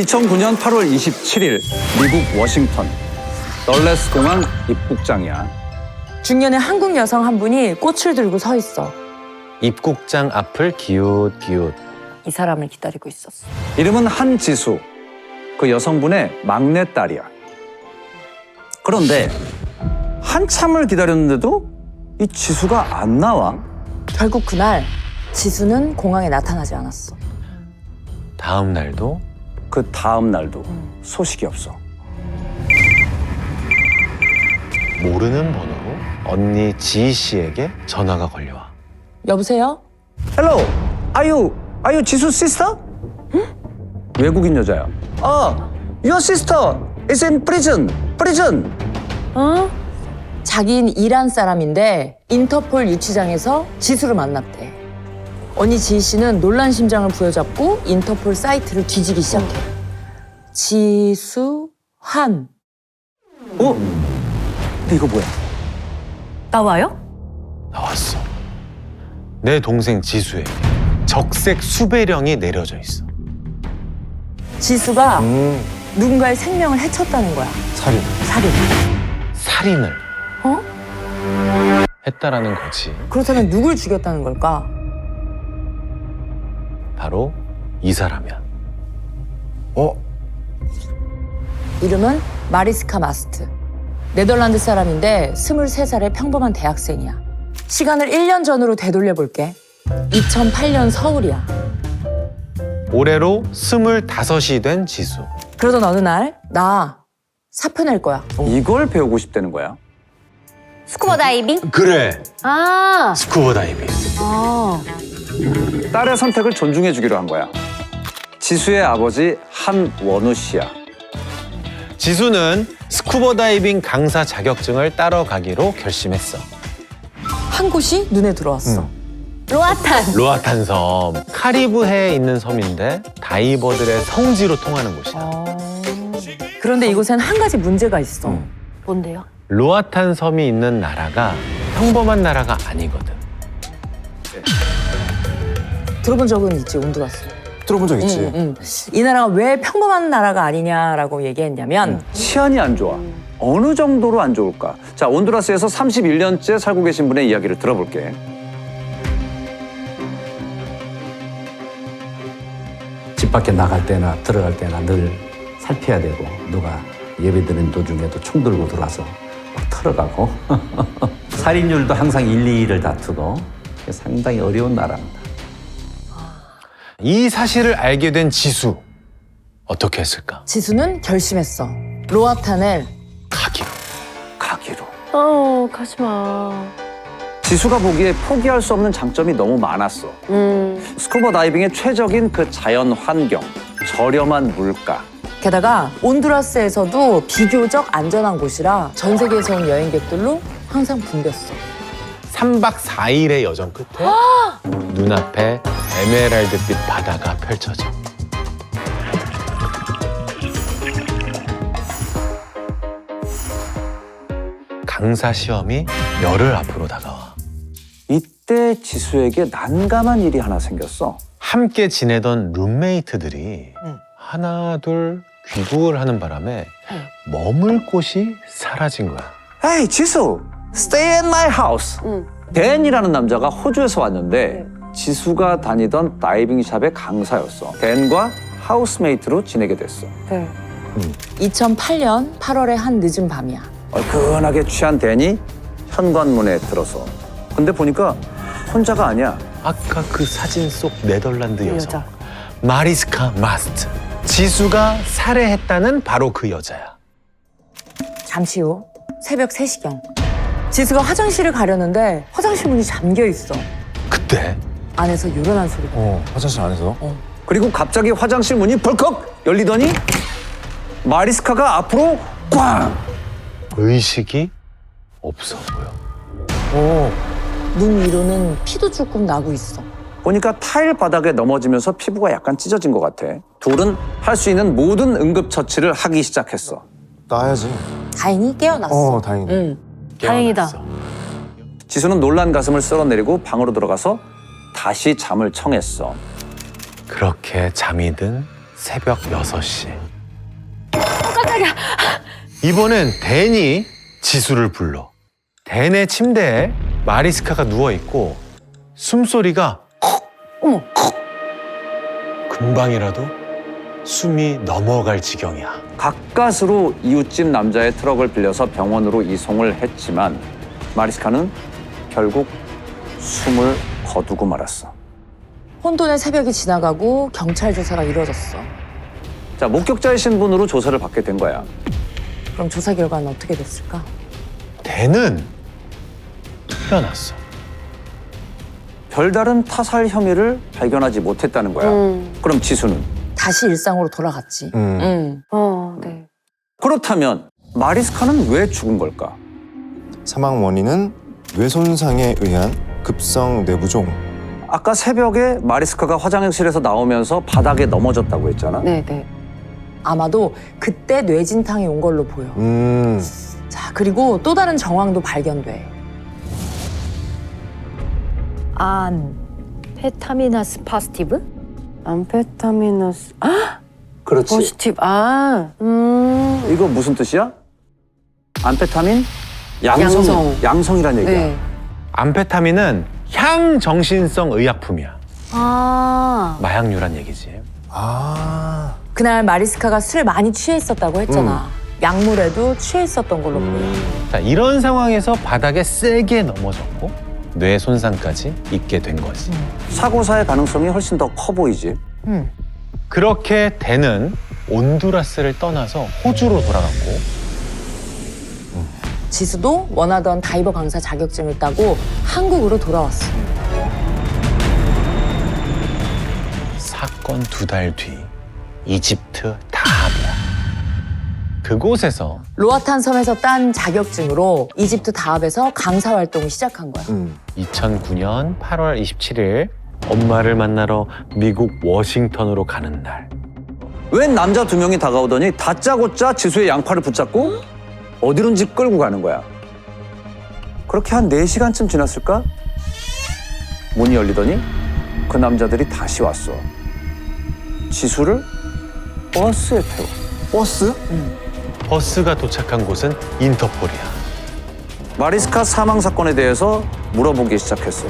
2009년 8월 27일 미국 워싱턴 널레스 공항 입국장이야. 중년의 한국 여성 한 분이 꽃을 들고 서 있어. 입국장 앞을 기웃기웃. 이 사람을 기다리고 있었어. 이름은 한지수. 그 여성분의 막내딸이야. 그런데 한참을 기다렸는데도 이 지수가 안 나와. 결국 그날 지수는 공항에 나타나지 않았어. 다음 날도 그 다음 날도 소식이 없어. 모르는 번호로 언니 지희 씨에게 전화가 걸려와. 여보세요? Hello, are you 지수 sister? 응? 외국인 여자야. Your sister is in prison. 어? 자기는 이란 사람인데 인터폴 유치장에서 지수를 만났대. 언니 지희 씨는 놀란 심장을 부여잡고 인터폴 사이트를 뒤지기 시작해. 지수한. 근데 이거 뭐야? 나와요? 나왔어. 내 동생 지수에게 적색 수배령이 내려져 있어. 지수가 누군가의 생명을 해쳤다는 거야. 살인. 살인. 살인을 어? 했다라는 거지. 그렇다면 누굴 죽였다는 걸까? 바로 이 사람이야. 이름은 마리스카 마스트. 네덜란드 사람인데 23살의 평범한 대학생이야. 시간을 1년 전으로 되돌려볼게. 2008년 서울이야. 올해로 25이 된 지수. 그러던 어느 날 나 사표 낼 거야. 이걸 배우고 싶다는 거야. 스쿠버 다이빙? 그래. 아, 스쿠버 다이빙. 딸의 선택을 존중해 주기로 한 거야. 지수의 아버지 한원우 씨야. 지수는 스쿠버 다이빙 강사 자격증을 따러 가기로 결심했어. 한 곳이 눈에 들어왔어. 로아탄. 로아탄 섬. 카리브해에 있는 섬인데 다이버들의 성지로 통하는 곳이야. 그런데 이곳엔 한 가지 문제가 있어. 뭔데요? 로아탄 섬이 있는 나라가 평범한 나라가 아니거든. 들어본 적은 있지, 온두라스. 들어본 적 있지. 이 나라가 왜 평범한 나라가 아니냐라고 얘기했냐면 치안이 안 좋아. 어느 정도로 안 좋을까? 자, 온두라스에서 31년째 살고 계신 분의 이야기를 들어볼게. 집 밖에 나갈 때나 들어갈 때나 늘 살펴야 되고 누가 예배드리는 도중에도 총 들고 들어와서 막 털어가고 살인율도 항상 1, 2위를 다투고 상당히 어려운 나라입니다. 이 사실을 알게 된 지수. 어떻게 했을까? 지수는 결심했어. 로아탄을 가기로. 가지 마. 지수가 보기에 포기할 수 없는 장점이 너무 많았어. 스쿠버 다이빙의 최적인 그 자연 환경, 저렴한 물가. 게다가 온두라스에서도 비교적 안전한 곳이라 전 세계에서 온 여행객들로 항상 붐볐어. 3박 4일의 여정 끝에 눈앞에 에메랄드빛 바다가 펼쳐져. 강사 시험이 열흘 앞으로 다가와. 이때 지수에게 난감한 일이 하나 생겼어. 함께 지내던 룸메이트들이 하나 둘 귀국을 하는 바람에 머물 곳이 사라진 거야. 에이, 지수! Stay at my house! 댄이라는 남자가 호주에서 왔는데 지수가 다니던 다이빙샵의 강사였어. 댄과 하우스메이트로 지내게 됐어. 2008년 8월의 한 늦은 밤이야. 얼큰하게 취한 댄이 현관문에 들어서. 근데 보니까 혼자가 아니야. 아까 그 사진 속 네덜란드 여성 마리스카 마스트. 지수가 살해했다는 바로 그 여자야. 잠시 후 새벽 3시경 지수가 화장실을 가려는데 화장실 문이 잠겨 있어. 그때 안에서 요란한 소리가. 화장실 안에서? 그리고 갑자기 화장실 문이 벌컥 열리더니 마리스카가 앞으로 꽝! 의식이 없어 보여. 눈 위로는 피도 조금 나고 있어. 보니까 타일 바닥에 넘어지면서 피부가 약간 찢어진 것 같아. 둘은 할 수 있는 모든 응급처치를 하기 시작했어. 나야지. 다행히 깨어났어. 다행이네. 다행이다. 깨어났어. 지수는 놀란 가슴을 쓸어내리고 방으로 들어가서 다시 잠을 청했어. 그렇게 잠이 든 새벽 6시. 깜짝이야. 이번엔 댄이 지수를 불러. 댄의 침대에 마리스카가 누워있고 숨소리가 어머. 금방이라도 숨이 넘어갈 지경이야. 가까스로 이웃집 남자의 트럭을 빌려서 병원으로 이송을 했지만 마리스카는 결국 숨을 거두고 말았어. 혼돈의 새벽이 지나가고 경찰 조사가 이루어졌어. 자, 목격자의 신분으로 조사를 받게 된 거야. 그럼 조사 결과는 어떻게 됐을까? 댄은 뚫려났어. 별다른 타살 혐의를 발견하지 못했다는 거야. 그럼 지수는? 다시 일상으로 돌아갔지. 네. 그렇다면 마리스카는 왜 죽은 걸까? 사망 원인은 뇌손상에 의한 급성 뇌부종. 아까 새벽에 마리스카가 화장실에서 나오면서 바닥에 넘어졌다고 했잖아. 네네. 아마도 그때 뇌진탕이 온 걸로 보여. 자, 그리고 또 다른 정황도 발견돼. 안페타미나스 파스티브? 암페타미너스. 그렇지. 포지티브. 이거 무슨 뜻이야? 암페타민? 양성. 양성이란 얘기야. 네. 암페타민은 향정신성 의약품이야. 마약류란 얘기지. 아, 그날 마리스카가 술 많이 취해 있었다고 했잖아. 약물에도 취해 있었던 걸로 보여. 자, 이런 상황에서 바닥에 세게 넘어졌고 뇌 손상까지 있게 된 거지. 사고사의 가능성이 훨씬 더 커 보이지. 그렇게 댄은 온두라스를 떠나서 호주로 돌아갔고 지수도 원하던 다이버 강사 자격증을 따고 한국으로 돌아왔어. 사건 2달 뒤 이집트 다합이야. 그곳에서 로아탄 섬에서 딴 자격증으로 이집트 다합에서 강사 활동을 시작한 거야. 2009년 8월 27일 엄마를 만나러 미국 워싱턴으로 가는 날. 웬 남자 2명이 다가오더니 다짜고짜 지수의 양팔을 붙잡고 어디론지 끌고 가는 거야. 그렇게 한 4시간쯤 지났을까? 문이 열리더니 그 남자들이 다시 왔어. 지수를 버스에 태워. 버스? 버스가 도착한 곳은 인터폴이야. 마리스카 사망 사건에 대해서 물어보기 시작했어.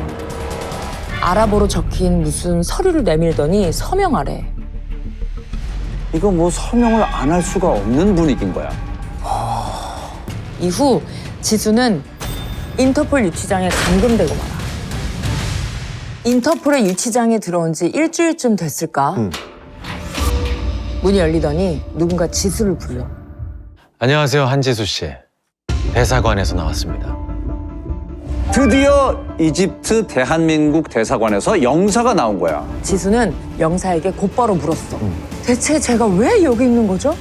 아랍어로 적힌 무슨 서류를 내밀더니 서명하래. 이거 뭐 서명을 안 할 수가 없는 분위기인 거야. 이후 지수는 인터폴 유치장에 감금되고 말아. 인터폴의 유치장에 들어온 지 일주일쯤 됐을까? 문이 열리더니 누군가 지수를 불러. 안녕하세요, 한지수 씨. 대사관에서 나왔습니다. 드디어 이집트 대한민국 대사관에서 영사가 나온 거야. 지수는 영사에게 곧바로 물었어. 대체 제가 왜 여기 있는 거죠?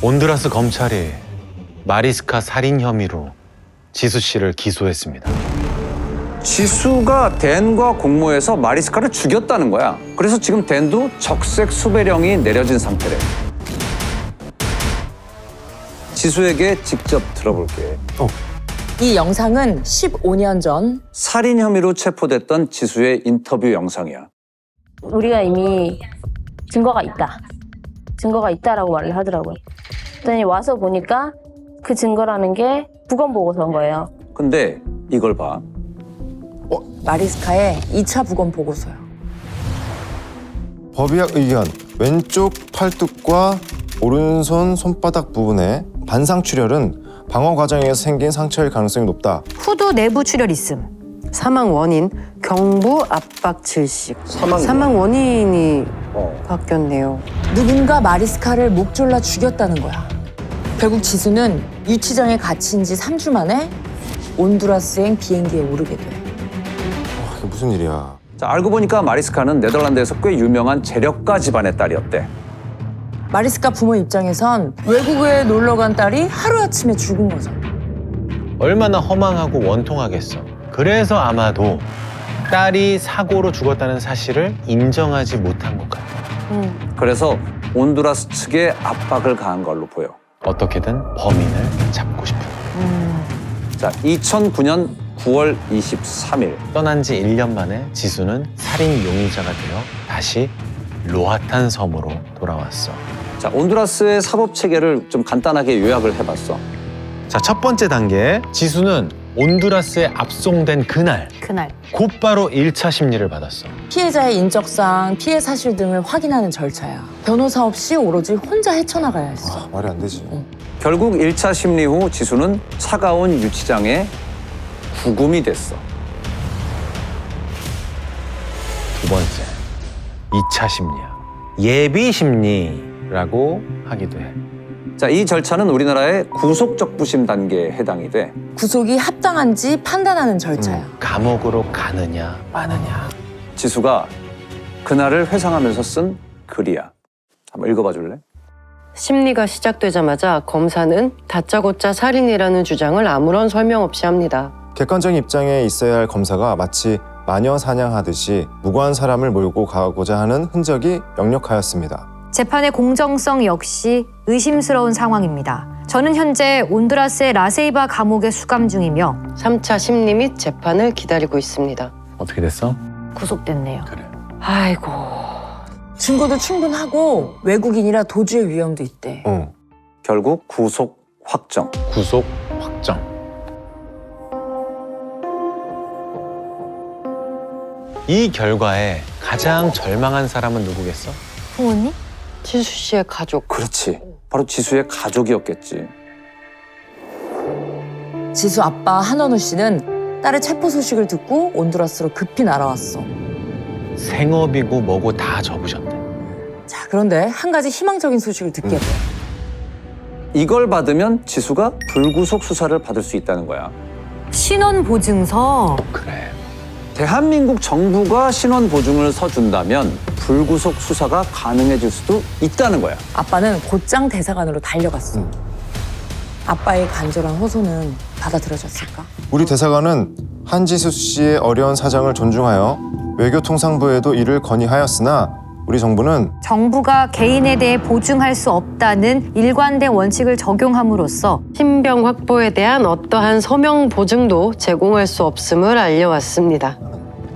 온두라스 검찰이 마리스카 살인 혐의로 지수 씨를 기소했습니다. 지수가 댄과 공모해서 마리스카를 죽였다는 거야. 그래서 지금 댄도 적색 수배령이 내려진 상태래. 지수에게 직접 들어볼게. 이 영상은 15년 전 살인 혐의로 체포됐던 지수의 인터뷰 영상이야. 우리가 이미 증거가 있다라고 말을 하더라고요. 그랬더니 와서 보니까 그 증거라는 게 부검 보고서인 거예요. 근데 이걸 봐. 마리스카의 2차 부검 보고서요. 법의학 의견. 왼쪽 팔뚝과 오른손 손바닥 부분에 반상 출혈은 방어 과정에서 생긴 상처일 가능성이 높다. 후두 내부 출혈 있음. 사망 원인 경부 압박 질식. 사망 원인이 바뀌었네요. 누군가 마리스카를 목 졸라 죽였다는 거야. 결국 지수는 유치장에 갇힌 지 3주 만에 온두라스행 비행기에 오르게 돼. 이게 무슨 일이야. 자, 알고 보니까 마리스카는 네덜란드에서 꽤 유명한 재력가 집안의 딸이었대. 마리스카 부모 입장에선 외국에 놀러 간 딸이 하루아침에 죽은 거죠. 얼마나 허망하고 원통하겠어. 그래서 아마도 딸이 사고로 죽었다는 사실을 인정하지 못한 것 같아. 그래서 온두라스 측에 압박을 가한 걸로 보여. 어떻게든 범인을 잡고 싶은. 자, 2009년 9월 23일. 떠난 지 1년 만에 지수는 살인 용의자가 되어 다시 로아탄 섬으로 돌아왔어. 자, 온두라스의 사법 체계를 좀 간단하게 요약을 해봤어. 자, 첫 번째 단계. 지수는 온두라스에 압송된 그날 곧바로 1차 심리를 받았어. 피해자의 인적사항, 피해 사실 등을 확인하는 절차야. 변호사 없이 오로지 혼자 헤쳐나가야 했어. 말이 안 되지. 결국 1차 심리 후 지수는 차가운 유치장에 구금이 됐어. 두 번째, 2차 심리야. 예비 심리라고 하기도 해. 자, 이 절차는 우리나라의 구속적부심 단계에 해당이 돼. 구속이 합당한지 판단하는 절차야. 감옥으로 가느냐 마느냐. 지수가 그날을 회상하면서 쓴 글이야. 한번 읽어봐 줄래? 심리가 시작되자마자 검사는 다짜고짜 살인이라는 주장을 아무런 설명 없이 합니다. 객관적인 입장에 있어야 할 검사가 마치 마녀 사냥하듯이 무고한 사람을 몰고 가고자 하는 흔적이 역력하였습니다. 재판의 공정성 역시 의심스러운 상황입니다. 저는 현재 온두라스의 라세이바 감옥에 수감 중이며 3차 심리 및 재판을 기다리고 있습니다. 어떻게 됐어? 구속됐네요. 그래. 아이고. 증거도 충분하고 외국인이라 도주의 위험도 있대. 결국 구속 확정. 구속 확정. 이 결과에 가장 절망한 사람은 누구겠어? 부모님? 지수 씨의 가족. 그렇지. 바로 지수의 가족이었겠지. 지수 아빠 한원우 씨는 딸의 체포 소식을 듣고 온두라스로 급히 날아왔어. 생업이고 뭐고 다 접으셨대. 자, 그런데 한 가지 희망적인 소식을 듣게 돼. 이걸 받으면 지수가 불구속 수사를 받을 수 있다는 거야. 신원 보증서. 그래. 대한민국 정부가 신원 보증을 서준다면 불구속 수사가 가능해질 수도 있다는 거야. 아빠는 곧장 대사관으로 달려갔어. 아빠의 간절한 호소는 받아들여졌을까? 우리 대사관은 한지수 씨의 어려운 사정을 존중하여 외교통상부에도 이를 건의하였으나 우리 정부는 정부가 개인에 대해 보증할 수 없다는 일관된 원칙을 적용함으로써 신병 확보에 대한 어떠한 서명 보증도 제공할 수 없음을 알려왔습니다.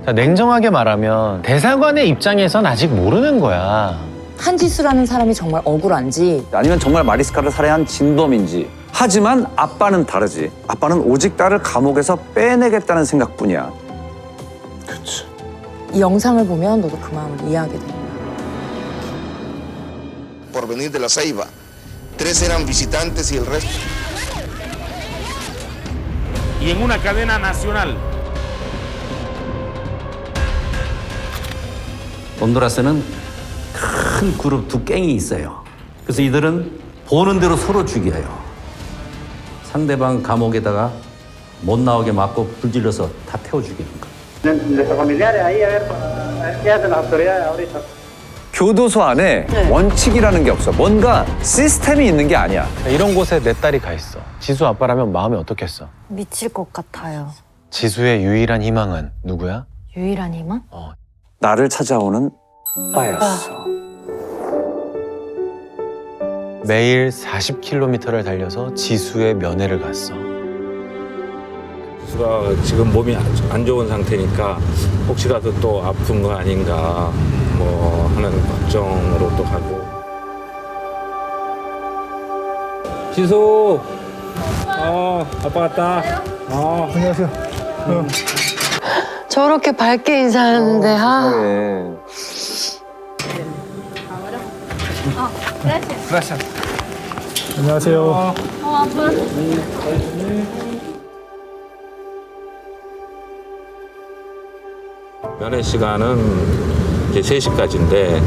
자, 냉정하게 말하면 대사관의 입장에선 아직 모르는 거야. 한지수라는 사람이 정말 억울한지 아니면 정말 마리스카를 살해한 진범인지. 하지만 아빠는 다르지. 아빠는 오직 딸을 감옥에서 빼내겠다는 생각뿐이야. 그치. 이 영상을 보면 너도 그 마음을 이해하게 된다. por venir de la Ceiba. 3 eran visitantes y el resto. Y en una cadena nacional. 온두라스는 큰 그룹 두 갱이 있어요. 그래서 이들은 보는 대로 서로 죽여요. 상대방 감옥에다가 못 나오게 막고 불질러서 다 태워 죽이는 거예요. 교도소 안에 원칙이라는 게 없어. 뭔가 시스템이 있는 게 아니야. 이런 곳에 내 딸이 가 있어. 지수 아빠라면 마음이 어떻겠어? 미칠 것 같아요. 지수의 유일한 희망은 누구야? 유일한 희망? 나를 찾아오는 아빠였어. 매일 40km를 달려서 지수의 면회를 갔어. 지수가 지금 몸이 안 좋은 상태니까 혹시라도 또 아픈 거 아닌가 뭐 하는 걱정으로 또 가고. 지수. 아빠 갔다. 안녕하세요. 저렇게 밝게 인사하는데 안녕하세요. 면회 시간은 이제 3시까지인데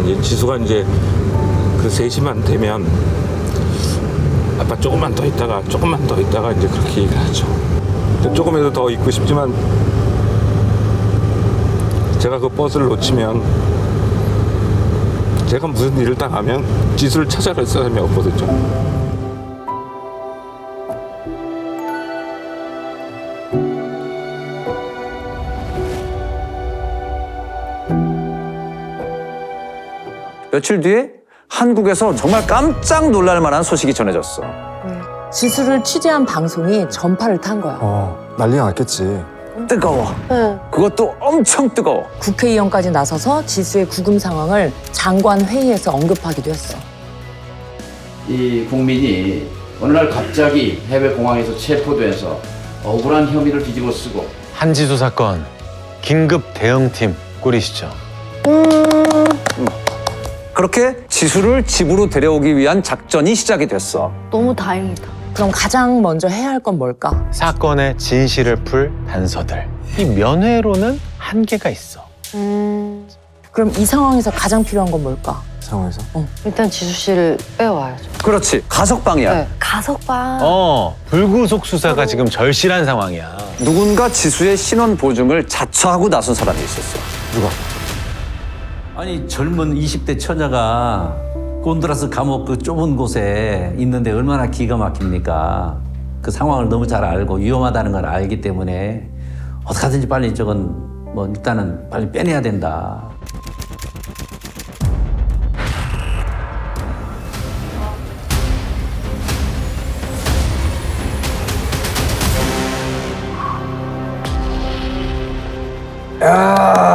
이제 지수가 이제 그 3시만 되면 아빠 조금만 더 있다가 이제 그렇게 얘기를 하죠. 조금이라도 더 있고 싶지만 제가 그 버스를 놓치면 제가 무슨 일을 당하면 지수를 찾아갈 사람이 없거든요. 며칠 뒤에 한국에서 정말 깜짝 놀랄 만한 소식이 전해졌어. 지수를 취재한 방송이 전파를 탄 거야. 난리가 났겠지. 뜨거워. 그것도 엄청 뜨거워. 국회의원까지 나서서 지수의 구금 상황을 장관 회의에서 언급하기도 했어. 이 국민이 어느 날 갑자기 해외 공항에서 체포돼서 억울한 혐의를 뒤집어 쓰고 한지수 사건 긴급 대응팀 꾸리시죠. 그렇게 지수를 집으로 데려오기 위한 작전이 시작이 됐어. 너무 다행이다. 그럼 가장 먼저 해야 할 건 뭘까? 사건의 진실을 풀 단서들. 이 면회로는 한계가 있어. 그럼 이 상황에서 가장 필요한 건 뭘까? 상황에서? 일단 지수 씨를 빼와야죠. 그렇지. 가석방이야. 네. 가석방. 불구속 수사가 지금 절실한 상황이야. 누군가 지수의 신원 보증을 자처하고 나선 사람이 있었어. 누가? 아니 젊은 20대 처녀가 곤드라스 감옥 그 좁은 곳에 있는데 얼마나 기가 막힙니까? 그 상황을 너무 잘 알고 위험하다는 걸 알기 때문에 어떻게든지 빨리 저건 뭐 일단은 빨리 빼내야 된다. 아.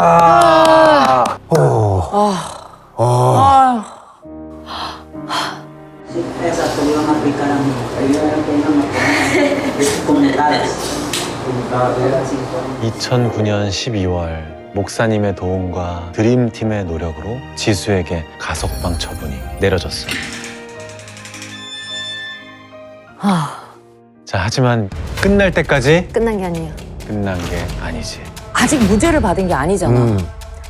2009년 12월 목사님의 도움과 드림팀의 노력으로 지수에게 가석방 처분이 내려졌어요. 자, 하지만 끝날 때까지 끝난 게 아니에요. 끝난 게 아니지. 아직 무죄를 받은 게 아니잖아.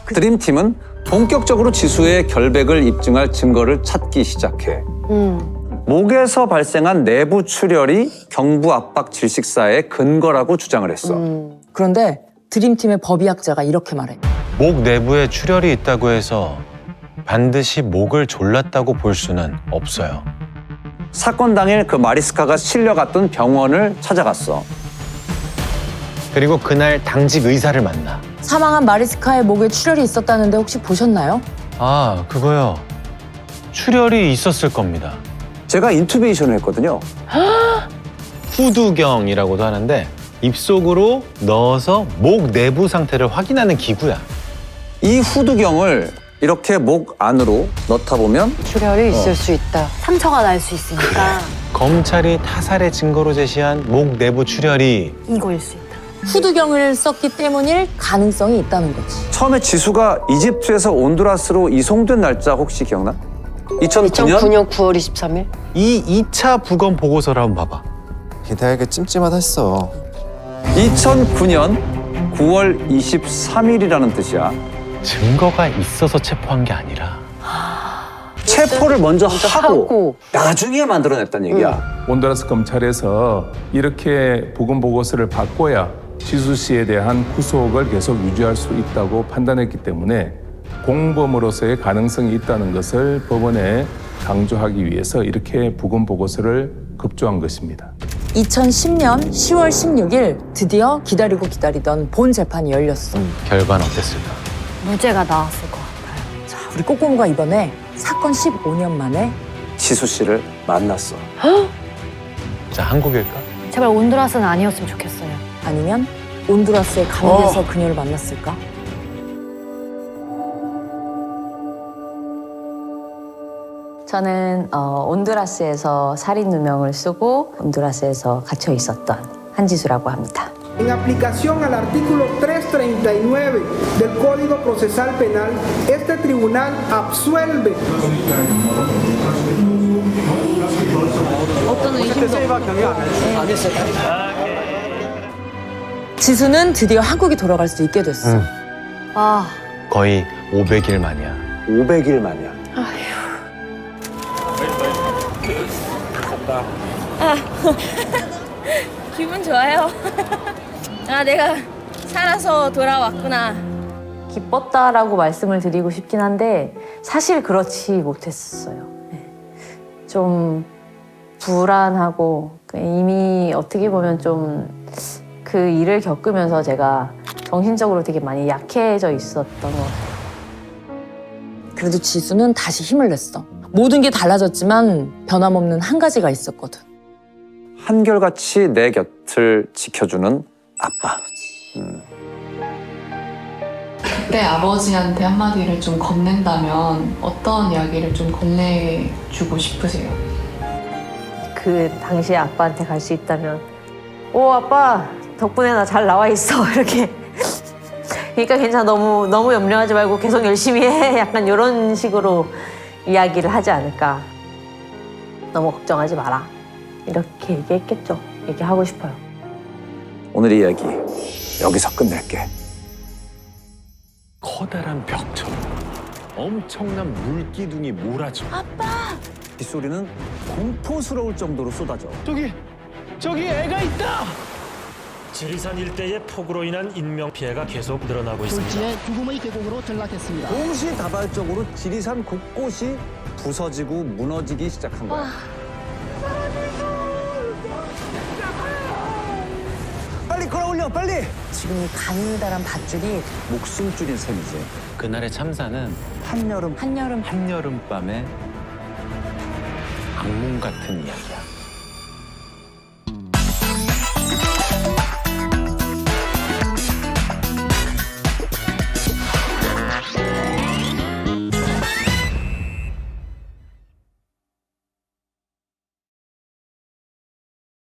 드림팀은 본격적으로 지수의 결백을 입증할 증거를 찾기 시작해. 목에서 발생한 내부 출혈이 경부 압박 질식사의 근거라고 주장을 했어. 그런데 드림팀의 법의학자가 이렇게 말해. 목 내부에 출혈이 있다고 해서 반드시 목을 졸랐다고 볼 수는 없어요. 사건 당일 그 마리스카가 실려갔던 병원을 찾아갔어. 그리고 그날 당직 의사를 만나. 사망한 마리스카의 목에 출혈이 있었다는데 혹시 보셨나요? 아, 그거요. 출혈이 있었을 겁니다. 제가 인투베이션을 했거든요. 후두경이라고도 하는데 입속으로 넣어서 목 내부 상태를 확인하는 기구야. 이 후두경을 이렇게 목 안으로 넣다 보면 출혈이 있을 수 있다. 상처가 날 수 있으니까 검찰이 타살의 증거로 제시한 목 내부 출혈이 이거일 수 있다. 후두경을 썼기 때문일 가능성이 있다는 거지. 처음에 지수가 이집트에서 온두라스로 이송된 날짜 혹시 기억나? 2009년? 2009년 9월 23일? 이 2차 부검 보고서를 한번 봐봐. 되게 찜찜하다 했어. 2009년 9월 23일이라는 뜻이야. 증거가 있어서 체포한 게 아니라 체포를 먼저 하고 하고. 나중에 만들어냈다는 얘기야. 온두라스 검찰에서 이렇게 부검 보고서를 받고야 지수 씨에 대한 구속을 계속 유지할 수 있다고 판단했기 때문에 공범으로서의 가능성이 있다는 것을 법원에 강조하기 위해서 이렇게 부검 보고서를 급조한 것입니다. 2010년 10월 16일 드디어 기다리고 기다리던 본 재판이 열렸어. 결과는 어땠을까? 무죄가 나왔을 것 같아요. 자, 우리 꼬꼬무가 이번에 사건 15년 만에 지수 씨를 만났어. 자, 한국일까? 제발 온두라스는 아니었으면 좋겠어요. 아니면 온두라스의 감옥에서 그녀를 만났을까? 저는 온두라스에서 살인 누명을 쓰고 온두라스에서 갇혀 있었던 한지수라고 합니다. En aplicación al artículo 339 del Código Procesal Penal, este tribunal absuelve. 어떤 의심도 지수는 드디어 한국에 돌아갈 수 있게 됐어. 아, 거의 500일 만이야. 500일 만이야. 기분 좋아요. 아, 내가 살아서 돌아왔구나. 기뻤다라고 말씀을 드리고 싶긴 한데 사실 그렇지 못했어요. 네. 좀 불안하고 이미 어떻게 보면 좀 그 일을 겪으면서 제가 정신적으로 되게 많이 약해져 있었던 것 같아요. 그래도 지수는 다시 힘을 냈어. 모든 게 달라졌지만 변함없는 한 가지가 있었거든. 한결같이 내 곁을 지켜주는 아빠. 그때 아버지한테 한마디를 좀 건넨다면 어떤 이야기를 좀 건네주고 싶으세요? 그 당시에 아빠한테 갈 수 있다면 오 아빠 덕분에 나 잘 나와 있어 이렇게 그러니까 괜찮아 너무 염려하지 말고 계속 열심히 해 약간 이런 식으로 이야기를 하지 않을까. 너무 걱정하지 마라 이렇게 얘기했겠죠. 얘기하고 싶어요. 오늘의 이야기 여기서 끝낼게. 커다란 벽처럼 엄청난 물기둥이 몰아쳐. 빗소리는 공포스러울 정도로 쏟아져. 저기 애가 있다! 지리산 일대의 폭우로 인한 인명 피해가 계속 늘어나고 있습니다. 졸지에 죽음의 계곡으로 전락했습니다. 동시다발적으로 지리산 곳곳이 부서지고 무너지기 시작한 거야. 빨리 걸어올려, 빨리! 지금 이 가느다란 밧줄이 목숨줄인 셈이지. 그날의 참사는 한여름 한여름밤의 악몽 같은 이야기야.